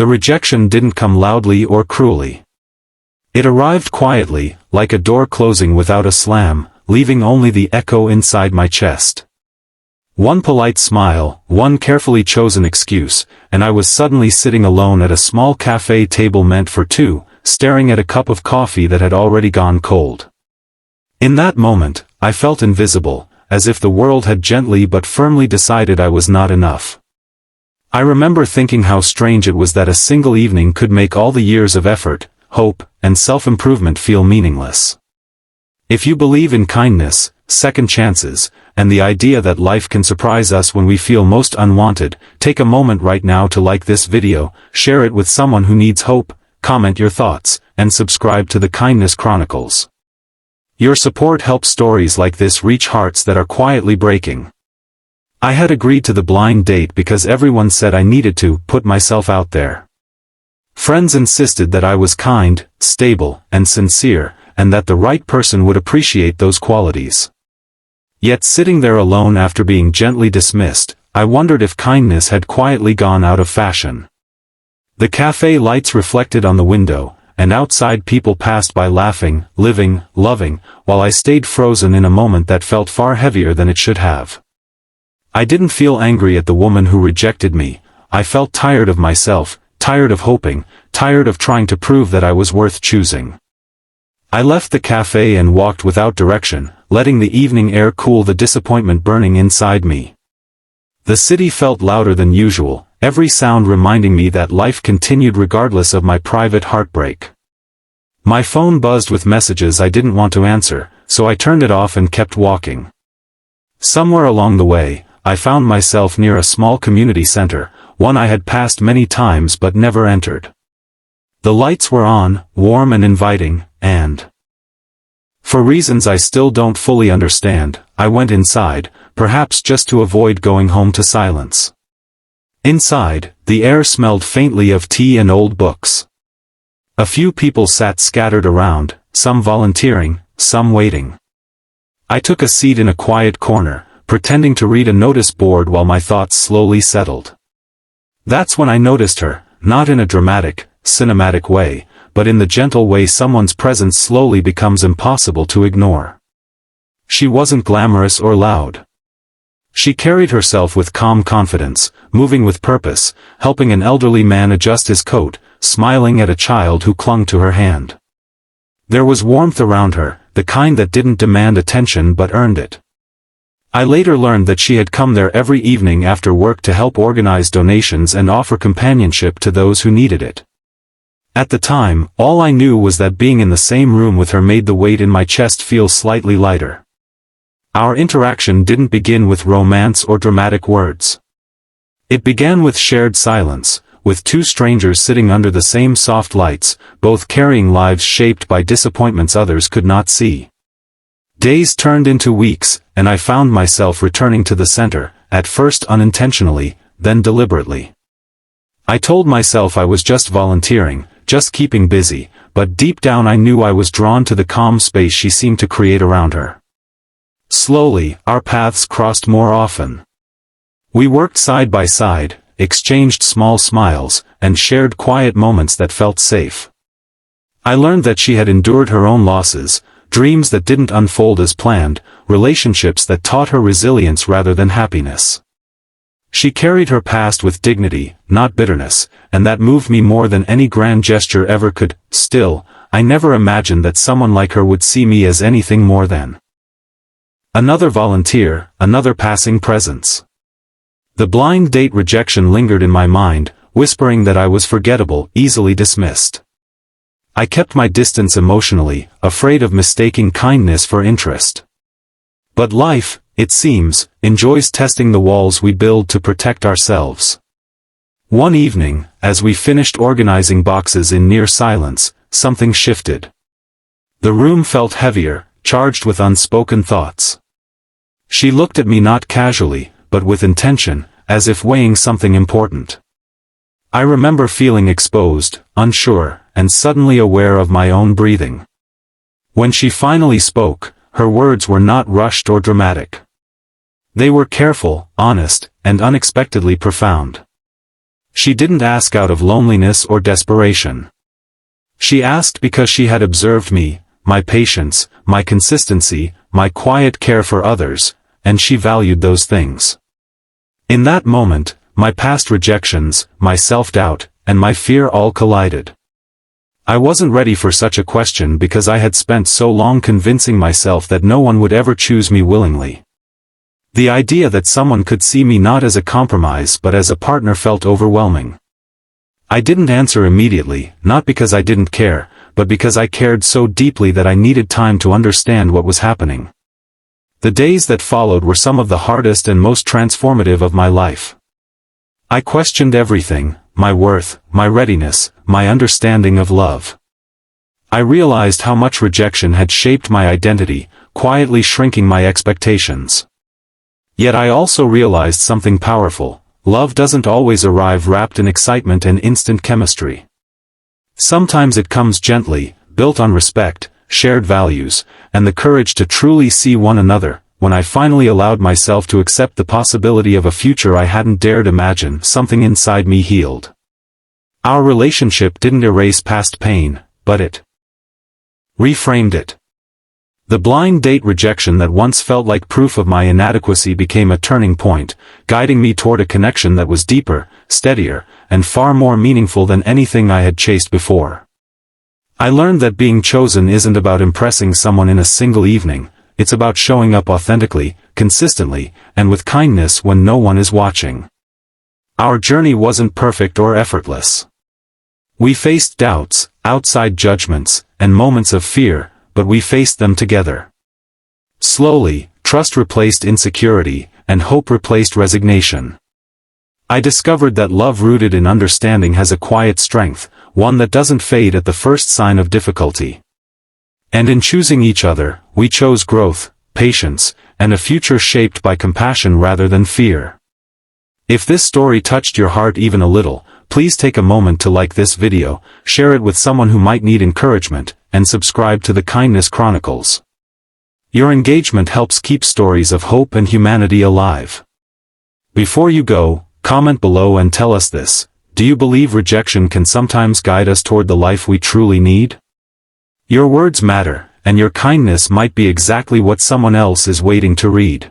The rejection didn't come loudly or cruelly. It arrived quietly, like a door closing without a slam, leaving only the echo inside my chest. One polite smile, one carefully chosen excuse, and I was suddenly sitting alone at a small cafe table meant for two, staring at a cup of coffee that had already gone cold. In that moment, I felt invisible, as if the world had gently but firmly decided I was not enough. I remember thinking how strange it was that a single evening could make all the years of effort, hope, and self-improvement feel meaningless. If you believe in kindness, second chances, and the idea that life can surprise us when we feel most unwanted, take a moment right now to like this video, share it with someone who needs hope, comment your thoughts, and subscribe to the Kindness Chronicles. Your support helps stories like this reach hearts that are quietly breaking. I had agreed to the blind date because everyone said I needed to put myself out there. Friends insisted that I was kind, stable, and sincere, and that the right person would appreciate those qualities. Yet sitting there alone after being gently dismissed, I wondered if kindness had quietly gone out of fashion. The cafe lights reflected on the window, and outside people passed by laughing, living, loving, while I stayed frozen in a moment that felt far heavier than it should have. I didn't feel angry at the woman who rejected me. I felt tired of myself, tired of hoping, tired of trying to prove that I was worth choosing. I left the cafe and walked without direction, letting the evening air cool the disappointment burning inside me. The city felt louder than usual, every sound reminding me that life continued regardless of my private heartbreak. My phone buzzed with messages I didn't want to answer, so I turned it off and kept walking. Somewhere along the way, I found myself near a small community center, one I had passed many times but never entered. The lights were on, warm and inviting, and for reasons I still don't fully understand, I went inside, perhaps just to avoid going home to silence. Inside, the air smelled faintly of tea and old books. A few people sat scattered around, some volunteering, some waiting. I took a seat in a quiet corner, pretending to read a notice board while my thoughts slowly settled. That's when I noticed her, not in a dramatic, cinematic way, but in the gentle way someone's presence slowly becomes impossible to ignore. She wasn't glamorous or loud. She carried herself with calm confidence, moving with purpose, helping an elderly man adjust his coat, smiling at a child who clung to her hand. There was warmth around her, the kind that didn't demand attention but earned it. I later learned that she had come there every evening after work to help organize donations and offer companionship to those who needed it. At the time, all I knew was that being in the same room with her made the weight in my chest feel slightly lighter. Our interaction didn't begin with romance or dramatic words. It began with shared silence, with two strangers sitting under the same soft lights, both carrying lives shaped by disappointments others could not see. Days turned into weeks, and I found myself returning to the center, at first unintentionally, then deliberately. I told myself I was just volunteering, just keeping busy, but deep down I knew I was drawn to the calm space she seemed to create around her. Slowly, our paths crossed more often. We worked side by side, exchanged small smiles, and shared quiet moments that felt safe. I learned that she had endured her own losses, dreams that didn't unfold as planned, relationships that taught her resilience rather than happiness. She carried her past with dignity, not bitterness, and that moved me more than any grand gesture ever could. Still, I never imagined that someone like her would see me as anything more than another volunteer, another passing presence. The blind date rejection lingered in my mind, whispering that I was forgettable, easily dismissed. I kept my distance emotionally, afraid of mistaking kindness for interest. But life, it seems, enjoys testing the walls we build to protect ourselves. One evening, as we finished organizing boxes in near silence, something shifted. The room felt heavier, charged with unspoken thoughts. She looked at me not casually, but with intention, as if weighing something important. I remember feeling exposed, unsure, and suddenly aware of my own breathing. When she finally spoke, her words were not rushed or dramatic. They were careful, honest, and unexpectedly profound. She didn't ask out of loneliness or desperation. She asked because she had observed me, my patience, my consistency, my quiet care for others, and she valued those things. In that moment, my past rejections, my self-doubt, and my fear all collided. I wasn't ready for such a question because I had spent so long convincing myself that no one would ever choose me willingly. The idea that someone could see me not as a compromise but as a partner felt overwhelming. I didn't answer immediately, not because I didn't care, but because I cared so deeply that I needed time to understand what was happening. The days that followed were some of the hardest and most transformative of my life. I questioned everything, my worth, my readiness, my understanding of love. I realized how much rejection had shaped my identity, quietly shrinking my expectations. Yet I also realized something powerful: love doesn't always arrive wrapped in excitement and instant chemistry. Sometimes it comes gently, built on respect, shared values, and the courage to truly see one another. When I finally allowed myself to accept the possibility of a future I hadn't dared imagine, something inside me healed. Our relationship didn't erase past pain, but it reframed it. The blind date rejection that once felt like proof of my inadequacy became a turning point, guiding me toward a connection that was deeper, steadier, and far more meaningful than anything I had chased before. I learned that being chosen isn't about impressing someone in a single evening. It's about showing up authentically, consistently, and with kindness when no one is watching. Our journey wasn't perfect or effortless. We faced doubts, outside judgments, and moments of fear, but we faced them together. Slowly, trust replaced insecurity, and hope replaced resignation. I discovered that love rooted in understanding has a quiet strength, one that doesn't fade at the first sign of difficulty. And in choosing each other, we chose growth, patience, and a future shaped by compassion rather than fear. If this story touched your heart even a little, please take a moment to like this video, share it with someone who might need encouragement, and subscribe to the Kindness Chronicles. Your engagement helps keep stories of hope and humanity alive. Before you go, comment below and tell us this: do you believe rejection can sometimes guide us toward the life we truly need? Your words matter, and your kindness might be exactly what someone else is waiting to read.